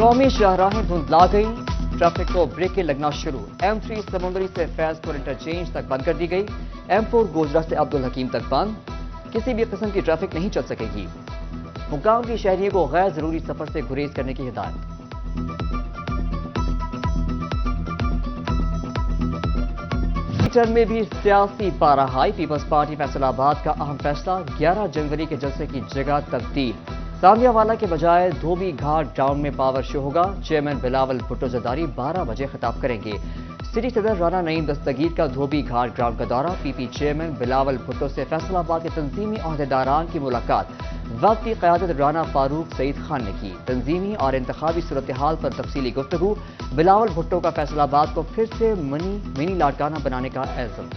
قومی شاہراہیں دھندلا گئی، ٹریفک کو بریکیں لگنا شروع۔ M3 سمندری سے فیض پور انٹرچینج تک بند کر دی گئی، M4 گوجرا سے عبدالحکیم تک بند، کسی بھی قسم کی ٹریفک نہیں چل سکے گی۔ حکام کی شہریوں کو غیر ضروری سفر سے گریز کرنے کی ہدایت۔ ٹرم میں بھی سیاسی پارا ہائی، پیپلز پارٹی فیصل آباد کا اہم فیصلہ، 11 جنوری کے جلسے کی جگہ تبدیل، سامیہ والا کے بجائے دھوبی گھاٹ گراؤنڈ میں پاور شو ہوگا، چیئرمین بلاول بھٹو زرداری 12 بجے خطاب کریں گے۔ سٹی صدر رانا نعیم دستگیر کا دھوبی گھاٹ گراؤنڈ کا دورہ، پی پی چیئرمین بلاول بھٹو سے فیصل آباد کے تنظیمی عہدیداران کی ملاقات، وقت کی قیادت رانا فاروق سعید خان نے کی، تنظیمی اور انتخابی صورتحال پر تفصیلی گفتگو، بلاول بھٹو کا فیصل آباد کو پھر سے منی لاڑکانہ بنانے کا عزم۔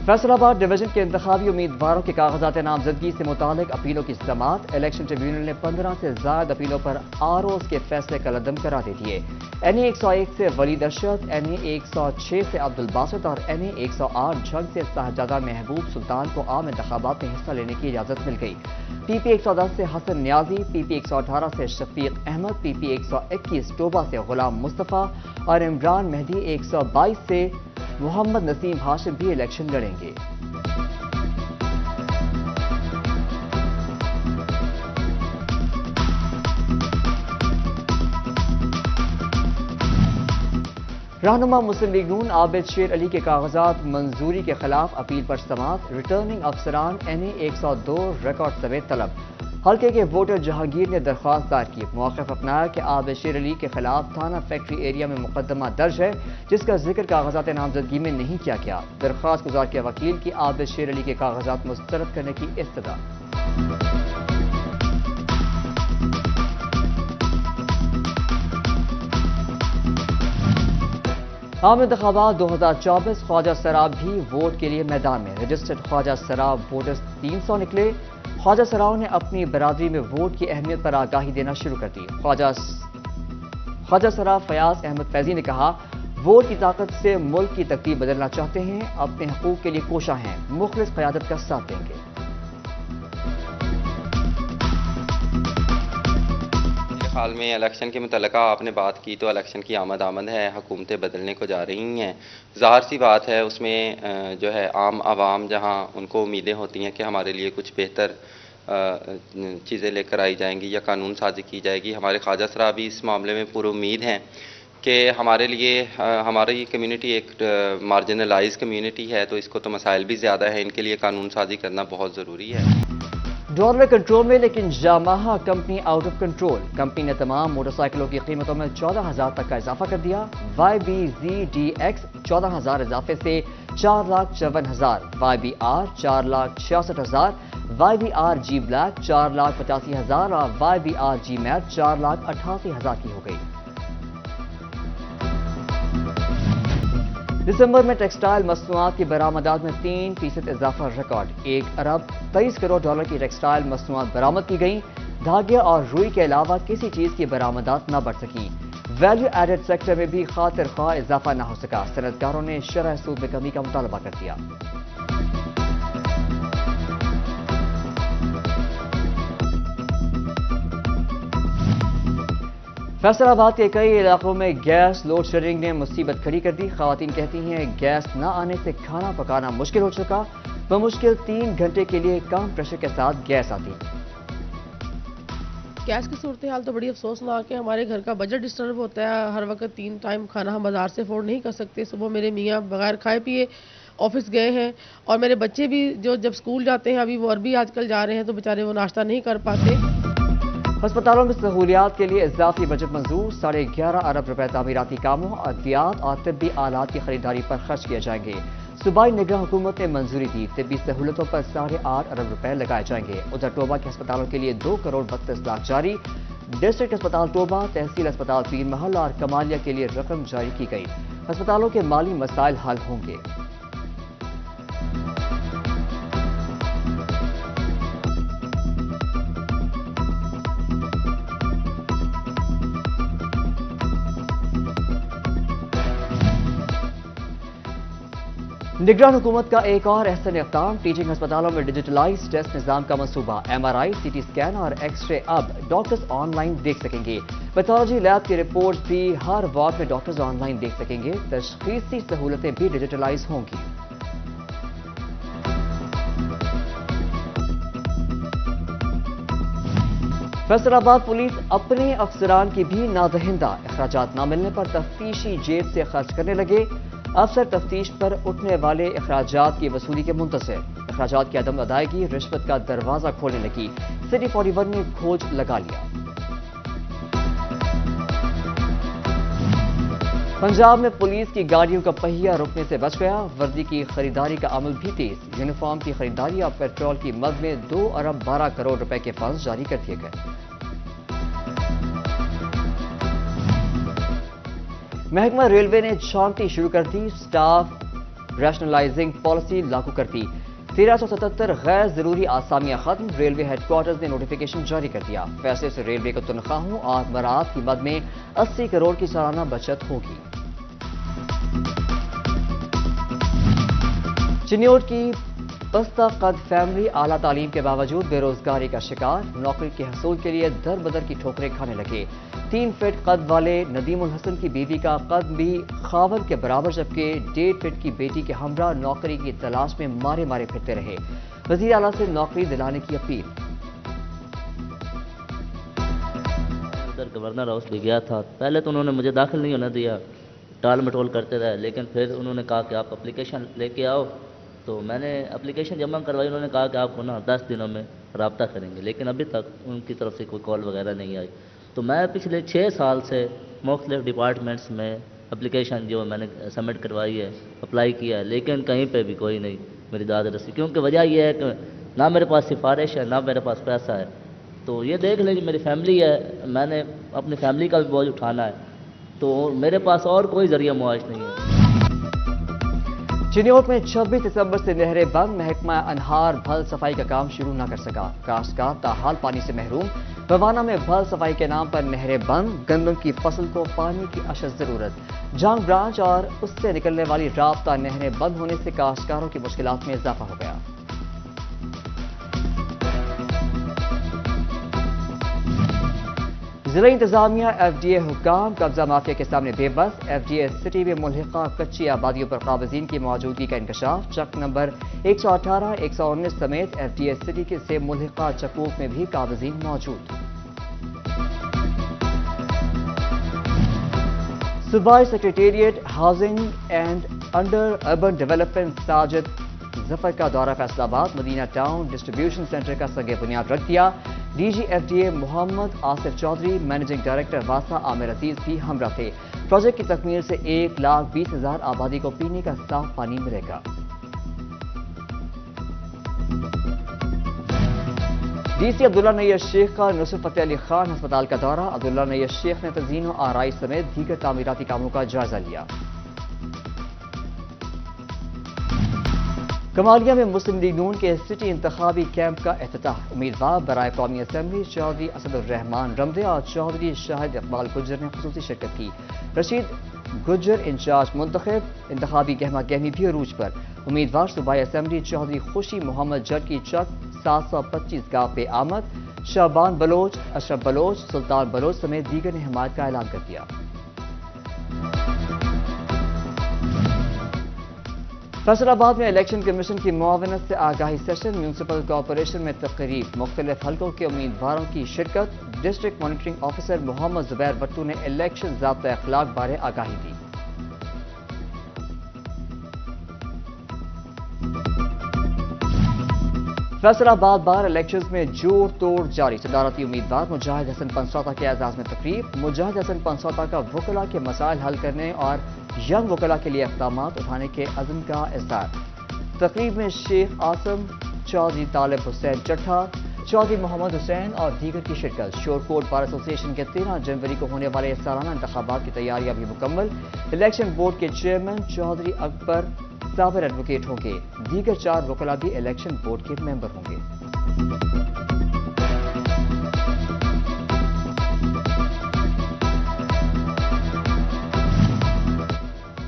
فیصل آباد ڈویژن کے انتخابی امیدواروں کے کاغذات نامزدگی سے متعلق اپیلوں کی سماعت، الیکشن ٹریبیونل نے 15 سے زائد اپیلوں پر آرؤز کے فیصلے کالعدم کرا دے دیے۔ NA 101 سے ولید ارشد، NA 106 سے عبدالباسط اور NA 108 جھنگ سے صاحبزادہ محبوب سلطان کو عام انتخابات میں حصہ لینے کی اجازت مل گئی۔ PP 110 سے حسن نیازی، PP 118 سے شفیق احمد، PP 121 ٹوبہ سے غلام مصطفیٰ اور عمران مہدی 122 سے محمد نسیم ہاشم بھی الیکشن لڑیں گے۔ رہنما مسلم لیگ نون عابد شیر علی کے کاغذات منظوری کے خلاف اپیل پر سماعت، ریٹرننگ افسران NA 102 ریکارڈ سمیت طلب، حلقے کے ووٹر جہانگیر نے درخواست دائر کی، موقف اپنایا کہ عابد شیر علی کے خلاف تھانہ فیکٹری ایریا میں مقدمہ درج ہے جس کا ذکر کاغذات نامزدگی میں نہیں کیا گیا، درخواست گزار کے وکیل کی عابد شیر علی کے کاغذات مسترد کرنے کی استدعا۔ عام انتخابات 2024، خواجہ سراب بھی ووٹ کے لیے میدان میں، رجسٹرڈ خواجہ سراب ووٹرز 300 نکلے، خواجہ سراؤں نے اپنی برادری میں ووٹ کی اہمیت پر آگاہی دینا شروع کر دی۔ خواجہ سراب فیاض احمد فیضی نے کہا، ووٹ کی طاقت سے ملک کی تقدیر بدلنا چاہتے ہیں، اپنے حقوق کے لیے کوشاں ہیں، مخلص قیادت کا ساتھ دیں گے۔ حال میں الیکشن کے متعلقہ آپ نے بات کی تو الیکشن کی آمد ہے، حکومتیں بدلنے کو جا رہی ہیں، ظاہر سی بات ہے اس میں جو ہے عام عوام جہاں ان کو امیدیں ہوتی ہیں کہ ہمارے لیے کچھ بہتر چیزیں لے کر آئی جائیں گی یا قانون سازی کی جائے گی، ہمارے خواجہ سراب بھی اس معاملے میں پورا امید ہیں کہ ہمارے لیے ہماری کمیونٹی ایک مارجنلائز کمیونٹی ہے تو اس کو تو مسائل بھی زیادہ ہیں، ان کے لیے قانون سازی کرنا بہت ضروری ہے۔ ڈالر کنٹرول میں لیکن Yamaha company out of control, company نے تمام موٹر سائیکلوں کی قیمتوں میں 14,000 تک کا اضافہ کر دیا، YBZ-DX 14,000 اضافے سے 4,54,000، YBR 4,66,000، YBR-G Black 4,85,000 اور YBR-G Matte 4,88,000 کی ہو گئی۔ دسمبر میں ٹیکسٹائل مصنوعات کی برآمدات میں 3% اضافہ ریکارڈ، 1 ارب 23 کروڑ ڈالر کی ٹیکسٹائل مصنوعات برآمد کی گئیں، دھاگے اور روئی کے علاوہ کسی چیز کی برآمدات نہ بڑھ سکیں، ویلیو ایڈڈ سیکٹر میں بھی خاطر خواہ اضافہ نہ ہو سکا، صنعتکاروں نے شرح سود میں کمی کا مطالبہ کر دیا۔ فیصل آباد کے کئی علاقوں میں گیس لوڈ شیڈنگ نے مصیبت کھڑی کر دی، خواتین کہتی ہیں گیس نہ آنے سے کھانا پکانا مشکل ہو چکا، بمشکل 3 گھنٹے کے لیے کم پریشر کے ساتھ گیس آتی۔ گیس کی صورتحال تو بڑی افسوسناک ہے، ہمارے گھر کا بجٹ ڈسٹرب ہوتا ہے، ہر وقت 3 ٹائم کھانا ہم بازار سے افورڈ نہیں کر سکتے، صبح میرے میاں بغیر کھائے پیے آفس گئے ہیں اور میرے بچے بھی جب اسکول جاتے ہیں ابھی وہ عربی آج کل جا رہے ہیں تو بیچارے وہ ناشتہ نہیں کر پاتے۔ ہسپتالوں میں سہولیات کے لیے اضافی بجٹ منظور، 11.5 ارب روپے تعمیراتی کاموں، ادویات اور طبی آلات کی خریداری پر خرچ کیے جائیں گے، صوبائی نگراں حکومت نے منظوری دی، طبی سہولتوں پر 8.5 ارب روپے لگائے جائیں گے، ادھر ٹوبہ کے ہسپتالوں کے لیے 2 کروڑ 32 لاکھ جاری، ڈسٹرکٹ اسپتال ٹوبہ، تحصیل اسپتال 3 محل اور کمالیہ کے لیے رقم جاری کی گئی، ہسپتالوں کے مالی مسائل حل ہوں گے۔ निगरान हुकूमत का एक और अहसन इक़दाम, टीचिंग अस्पतालों में डिजिटलाइज टेस्ट निज़ाम का मंसूबा। MRI, CT स्कैन और एक्सरे अब डॉक्टर्स ऑनलाइन देख सकेंगे। पैथोलॉजी लैब की रिपोर्ट भी हर वार्ड में डॉक्टर्स ऑनलाइन देख सकेंगे। तशख़ीसी सहूलतें भी डिजिटलाइज होंगी। फैसलाबाद पुलिस अपने अफसरान की भी नादहिंदा, अखराजात न मिलने पर तफ्तीशी जेब से खर्च करने लगे। अफसर तफ्तीश पर उठने वाले अखराजात की वसूली के मुंतज़िर। अखराजात की अदम अदायगी रिश्वत का दरवाजा खोलने लगी। सिटी 41 ने खोज लगा लिया। पंजाब में पुलिस की गाड़ियों का पहिया रुकने से बच गया। वर्दी की खरीदारी का अमल भी तेज। यूनिफॉर्म की खरीदारी और पेट्रोल की मद में 2 अरब 12 करोड़ रुपए के फंड्स जारी कर दिए गए। महकमा रेलवे ने छांटी शुरू कर दी। स्टाफ रैशनलाइजिंग पॉलिसी लागू कर दी। 1377 गैर जरूरी आसामियां खत्म। रेलवे हेडक्वार्टर्स ने नोटिफिकेशन जारी कर दिया। फैसले से रेलवे को तनख्वाहों और मराहत की मद में 80 करोड़ की सालाना बचत होगी। चिन्योट की पस्ता कद फैमिली आला तालीम के बावजूद बेरोजगारी का शिकार। नौकरी के हसूल के लिए दर बदर की ठोकरें खाने लगे। 3 फीट कद वाले नदीमुल हसन की बीवी का कद भी खावर के बराबर, जबकि 1.5 फीट की बेटी के हमरा नौकरी की तलाश में मारे मारे फिरते रहे। वजीर आला से नौकरी दिलाने की अपील। उधर गवर्नर हाउस भी गया था। पहले तो उन्होंने मुझे दाखिल नहीं होने दिया, टाल मटोल करते रहे, लेकिन फिर उन्होंने कहा कि आप एप्लीकेशन लेके आओ। तो मैंने एप्लीकेशन जमा करवाई। उन्होंने कहा कि आपको ना 10 दिनों में रब्ता करेंगे, लेकिन अभी तक उनकी तरफ से कोई कॉल वगैरह नहीं आई। तो मैं पिछले 6 साल से मुख्तलिफ डिपार्टमेंट्स में एप्लीकेशन जो मैंने सबमिट करवाई है, अप्लाई किया है, लेकिन कहीं पे भी कोई नहीं मेरी दाद रसी। क्योंकि वजह यह है कि ना मेरे पास सिफारिश है, ना मेरे पास पैसा है। तो ये देख लें कि मेरी फैमिली है, मैंने अपनी फैमिली का भी बोझ उठाना है, तो मेरे पास और कोई जरिया मुआश नहीं है। चिन्योट में 26 दिसंबर से नहरें बंद। महकमा अनहार भल सफाई का काम शुरू न कर सका। काश्तकार ताहाल पानी से महरूम। बवाना में भल सफाई के नाम पर नहरें बंद। गंदम की फसल को पानी की अशद जरूरत। जांग ब्रांच और उससे निकलने वाली राब्ता नहरें बंद होने से काश्तकारों की मुश्किलात में इजाफा हो गया। जिला इंतजामिया FDA हुकाम कब्जा माफिया के सामने बेबस। FDA सिटी में मुल्हिका कच्ची आबादियों पर काबजीन की मौजूदगी का इंकशाफ। चक नंबर 118, 119 समेत FDA सिटी के से मुल्हिका चकूक में भी काबजीन मौजूद। सूबाई secretariat housing and under urban development Sajid Zafar का दौरा Faisalabad. Madina town distribution centre का संगे बुनियाद रख दिया। DG FDA Mohammad Asif Chaudhry, managing director वासा आमिर अजीज भी हमरा थे। प्रोजेक्ट की तकमील से 1,20,000 आबादी को पीने का साफ पानी मिलेगा। DC अब्दुल्ला नैयर शेख का नुसरत फतेह अली खान अस्पताल का दौरा। अब्दुल्ला नैयर शेख ने तज़ीन और आराई समेत दीगर तामीराती कामों का जायजा लिया। कमालिया में मुस्लिम लीग नून के सिटी इंतखाबी कैंप का एफ्तिताह। उम्मीदवार बराए कौमी असम्बली चौधरी असदुर्रहमान रमदे और चौधरी शाहिद इकबाल गुज्जर ने खुसूसी शिरकत की। रशीद गुज्जर इंचार्ज मुंतखब। इंतखाबी गहमा गहमी भी अरूज पर। उम्मीदवार सूबाई असम्बली चौधरी खुशी मोहम्मद जट की चक 725 गांव पे आमद। शाबान बलोच, अशरफ बलोच, सुल्तान बलोच समेत दीगर ने हिमायत का ऐलान कर दिया। फैसलाबाद में इलेक्शन कमीशन की मुआवनत से आगाही सेशन। म्यूनसिपल कॉरपोरेशन में तकरीब। मुख्तलिफ हल्कों के उम्मीदवारों की शिरकत। District monitoring officer Mohammad Zubair Bhattu ने इलेक्शन ज़ाब्ता अखलाक बारे आगाही दी। फैसलाबाद बार इलेक्शंस में जोड़ तोड़ जारी। सदारती उम्मीदवार मुजाहिद हसन पंसौता के एजाज में तकरीब। मुजाहिद हसन पंसौता का वकला के मसाइल हल करने और यंग वकला के लिए इक़दाम उठाने के अज़्म का इज़हार। तकरीब में शेख आसम, चौधरी तालिब हुसैन चट्ठा, चौधरी मोहम्मद हुसैन और दीगर की शिरकत। शोरकोट बार एसोसिएशन के 13 जनवरी को होने वाले सालाना इंतखाबात की तैयारियां भी मुकम्मल। इलेक्शन बोर्ड के चेयरमैन चौधरी अकबर साबिर एडवोकेट होंगे। दीगर 4 वकला भी इलेक्शन बोर्ड के मेंबर होंगे।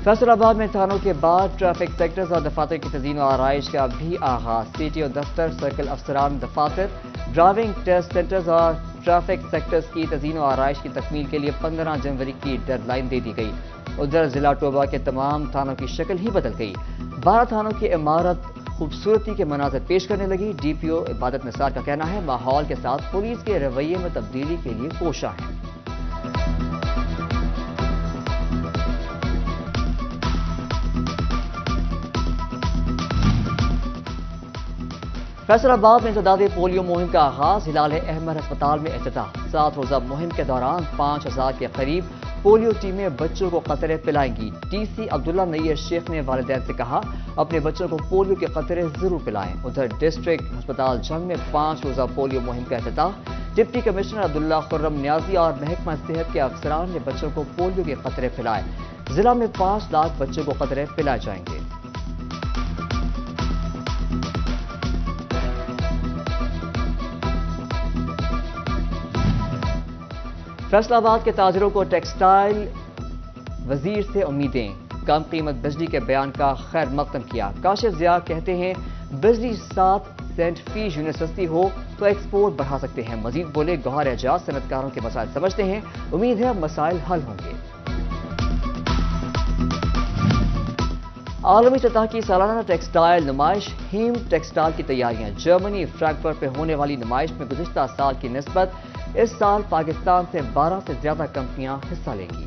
फैसल आबाद में थानों के बाद ट्रैफिक सेक्टर्स और दफातर की तज़ीन और आराइश का भी आगाज। सीटीओ दफ्तर, सर्कल अफसरान दफातर, ड्राइविंग टेस्ट सेंटर्स और ट्रैफिक सेक्टर्स की तज़ीन और आराइश की तकमील के लिए 15 जनवरी की डेडलाइन दे दी गई। उधर जिला टोबा के तमाम थानों की शक्ल ही बदल गई। 12 थानों की इमारत खूबसूरती के मनाजर पेश करने लगी। डीपीओ इबादत निसार का कहना है माहौल के साथ पुलिस के रवैये में तब्दीली के लिए कोशा है। फैसलाबाद में इंसदाद पोलियो मुहिम का आगाज। हिलाल अहमद अस्पताल में इफ्तिताह। 7 रोजा मुहिम के दौरान 5000 के करीब पोलियो टीमें बच्चों को कतरे पिलाएंगी। डीसी अब्दुल्ला नैयर शेख ने वालिदैन से कहा अपने बच्चों को पोलियो के कतरे जरूर पिलाएं। उधर डिस्ट्रिक्ट अस्पताल जंग में 5 रोजा पोलियो मुहिम का इफ्तिताह। डिप्टी कमिश्नर अब्दुल्ला खुर्रम न्याजी और महकमा सेहत के अफसरान ने बच्चों को पोलियो के कतरे पिलाए। जिला में 5 लाख बच्चों को कतरे पिलाए जाएंगे। फैसलाबाद के ताजरों को टेक्सटाइल वजीर से उम्मीदें। कम कीमत बिजली के बयान का खैर मकदम किया। काशिफ जिया कहते हैं बिजली 7 सेंट फी यूनिट सस्ती हो तो एक्सपोर्ट बढ़ा सकते हैं। मजीद बोले गौहर एजाज सनतकारों के मसाइल समझते हैं, उम्मीद है मसाइल हल होंगे। आलमी सतह की सालाना टेक्सटाइल नुमाइश हीम टेक्सटाइल की तैयारियां। जर्मनी फ्रैंकफर्ट में होने वाली नुमाइश में गुज़िश्ता साल की निस्बत इस साल पाकिस्तान से 12 से ज्यादा कंपनियां हिस्सा लेंगी।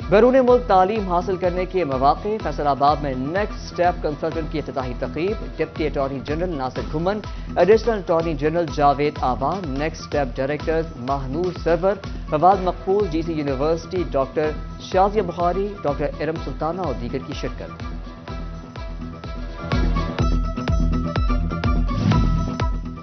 बैरून मुल्क तालीम हासिल करने के मौके। फैसलाबाद में नेक्स्ट स्टेप कंसल्टेंट की इफ्तिताही तकरीब। Deputy attorney general Nasir Ghuman, additional attorney general Javed Awan, next step directors Mahnoor Sarwar, Fawad Maqbool, GC university doctor Shazia Bukhari, doctor Iram Sultana और दीगर की शिरकत।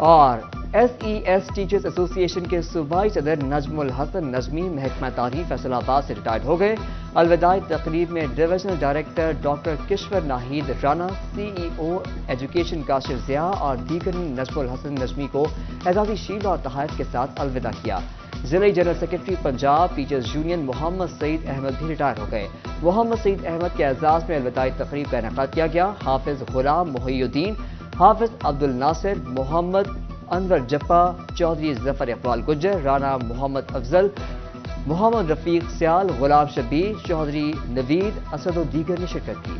और SES टीचर्स एसोसिएशन के सूबाई सदर नजमुल हसन नजमी महकमा तारीफ फैसलाबाद से रिटायर्ड हो गए। अलविदाई तकरीब में divisional director doctor Kishwar Nahid Rana, CEO education Kashif Zia और दीगर ने नजमुल हसन नजमी को एजाजी शील्ड और तहाइफ के साथ अलविदा किया। जिले general secretary Punjab teachers union Mohammad Saeed Ahmad भी रिटायर हो गए। मोहम्मद सईद अहमद के एजाज में अलविदाई तकरीब का इनेकाद किया गया। हाफिज गुलाम मोहिउद्दीन, हाफिज अब्दुल नासिर, मोहम्मद अनवर जफ्फा, चौधरी जफर इकबाल गुज्जर, राना मोहम्मद अफजल, मोहम्मद रफीक सियाल, गुलाम शबीर, चौधरी नवीद असद और दीगर ने शिरकत की।